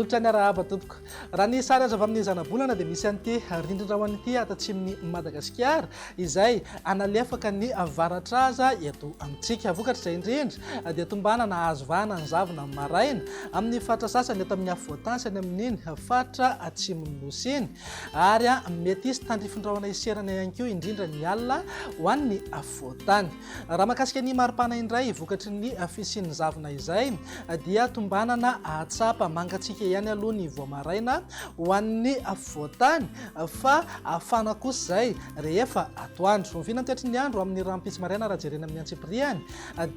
olitra ny arahaba tompoko raha ny sary aza avy amin'ny zana-bolana dia misy an'ity rindrin-drahoan'ity atatsiminy Madagasikara izay analefaka ny avaratra aza eto amintsika vokatra izay indrindra dia tombana na hazo vahana ny zavona maraina amin'ny fatra sasany eto amin'ny afovoatansy any amin'iny fatra atsimon'ny nosy iny ary mety isy tandrifindrahona iserana ihany koa indrindra ny alina ho an'ny afovoatany. Raha mahakasika ny maripana indray vokatry ny fisian'ny zavona izay dia tombanana ahatsapa mangatsika ihany aloha ny voamaraina ho an'ny afovoatany fa afana kosa izay rehefa atoandro. Miviana toetry ny andro amin'ny rahampitsy maraina raha jerena amin'ny antsipiriany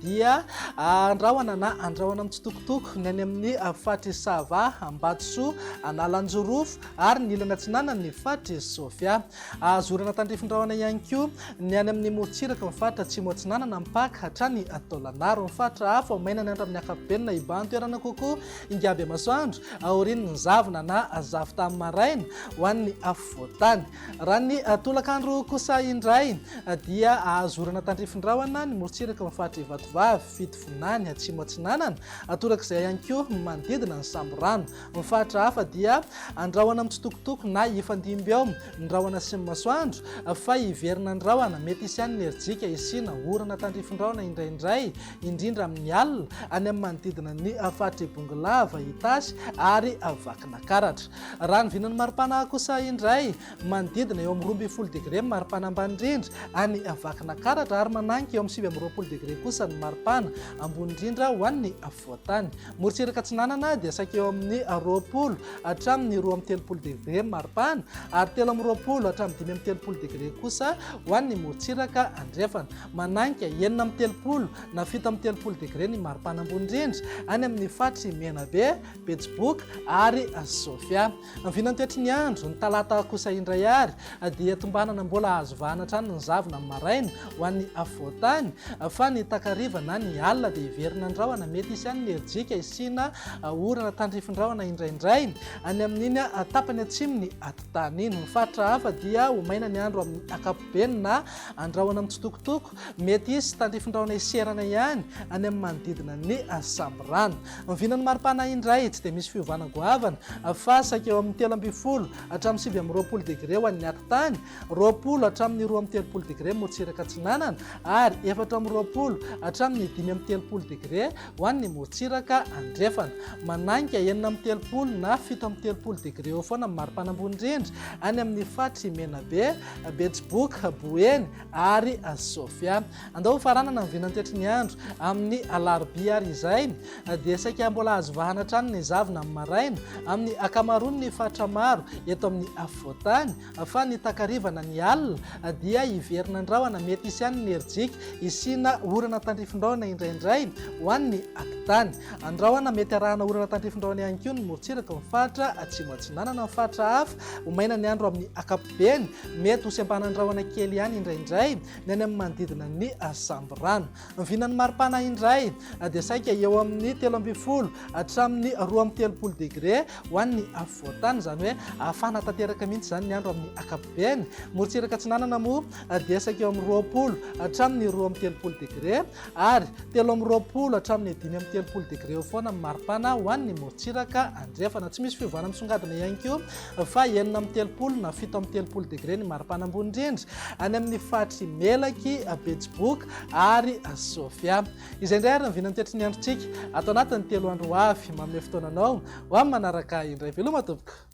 dia andrahoana na andrahoana mitsitokotoko ny any amin'ny fatry sava Ambatsoa Analanjorofo ary ny ilana tsinana ny fatry Sofia. Azorana tandrifindrahona ihany koa ny any amin'ny morotsiraka mifatra Atsimo Atsinanana mipaka hatrany Taolagnaro mifatra hafa maina ny andro amin'ny akapobenina ibahan toerana kokoa ingaby masoandro aorian'ny zavona na zavy tamin'ny maraina ho an'ny afovoatany. Raha ny tolakandro kosa indray dia azorana tandrifindrahona ny morotsiraka mifatra Ivatovavy Fito Vonany Atsimo Atsinanana atorak'izay ihany koa manodidina ny Samborano mifatra hafa dia andrahoana mitsitokotoko na ifandimby ao ndrahoana sy masoandro fa iverina andrahoana mety isy any nerjika isina orana tandrifindrahona indraindray indrindra amin'ny alina any amin'ny manodidina ny fatry Bongolava Itasy ary Vakina Karatra. Raha ny vinan'ny maripana kosa indray manodidina eo amin'ny 12 degré maripana ambany indrindra any Vakina Karatra ary mananka eo amin'ny 20 degré kosa ny maripana ambony indrindra ho an'ny afovoatany. Morotsiraka Atsinanana dia saika eo amin'ny 20 hatramin'ny 23 degré maripana ary 20 hatramin'ny 5 degré kosa ho an'ny morotsiraka andrefana. Mananka 30 na 7 degré ny maripana ambony indrindra any amin'ny fatry Menabe, Betsiboka ary Sofia. Miviana toetry ny andro ny talata kosa indray ary dia tombanana mbola azo vahana hatrany ny zavona maraina ho an'ny afovoatany fa ny takariva na ny alina dia iverina andrahoana mety isy any nerjika isina orana tandrifindrahona indraindray any amin'iny tapany atsimony atitany iny. Mifatra hafa dia ho maina ny andro amin'ny akapobenina andrahoana mitsitokotoko mety isy tandrifindrahona iserana ihany any amin'ny manodidina ny Samborano. Mivinan'ny maripana indray tsy dia misy fiovana goavana fa saika eo amin'ny 30 hatramin'ny 20 degré ho an'ny atitany, 20 hatramin'ny 23 degré morotsiraka Atsinanana ary 4 hatramin'ny 5 degré ho an'ny morotsiraka andrefana. Mananka 9 na 7 degré eo foana maripana ambony indrindra any amin'ny fatry Menabe, Betsiboka, Boeny ary Sofia. Andao faranana mivinany toetry ny andro amin'ny alarobia ary izay dia saika mbola azo vahana hatrany ny zavona amin'ny maraina amin'ny akamarony ny fatra maro eto amin'ny afovoatany fa ny takarivana ny alina dia iverina andrahoana mety isy any nerjika isina orana tandrifindrahona indraindray ho an'ny akitany. Andrahoana mety arahana orana tandrifindrahona ihany koa ny morotsiraka mifatra Atsimo Atsinanana mifatra hafa ho maina ny andro amin'ny akapobeny mety ho sempana andrahoana kely ihany indraindray ny any amin'ny manodidina ny Samborano. Mivinan'ny maripana indray dia saika eo amin'ny 30 hatramin'ny 23 degré ho an'ny afovoatany izany hoe afana tanteraka mihitsy izany ny andro amin'ny akapobeny. Morotsiraka Atsinanana moa dia saika eo amin'ny 20 hatramin'ny 23 degré ary 20 hatramin'ny 5 degré eo foana ny maripana ho an'ny morotsiraka andrefana. Tsy misy fiovana misongadina ihany koa fa 30 na 7 degré ny maripana ambony indrindra any amin'ny fatry Melaky, Betsiboka ary Sofia. Izay indray ary ny vinany toetry ny androntsika atao anatin'ny 3 andro avy manome fotoananao ho amin'ny manaraka indray veloma tompoko.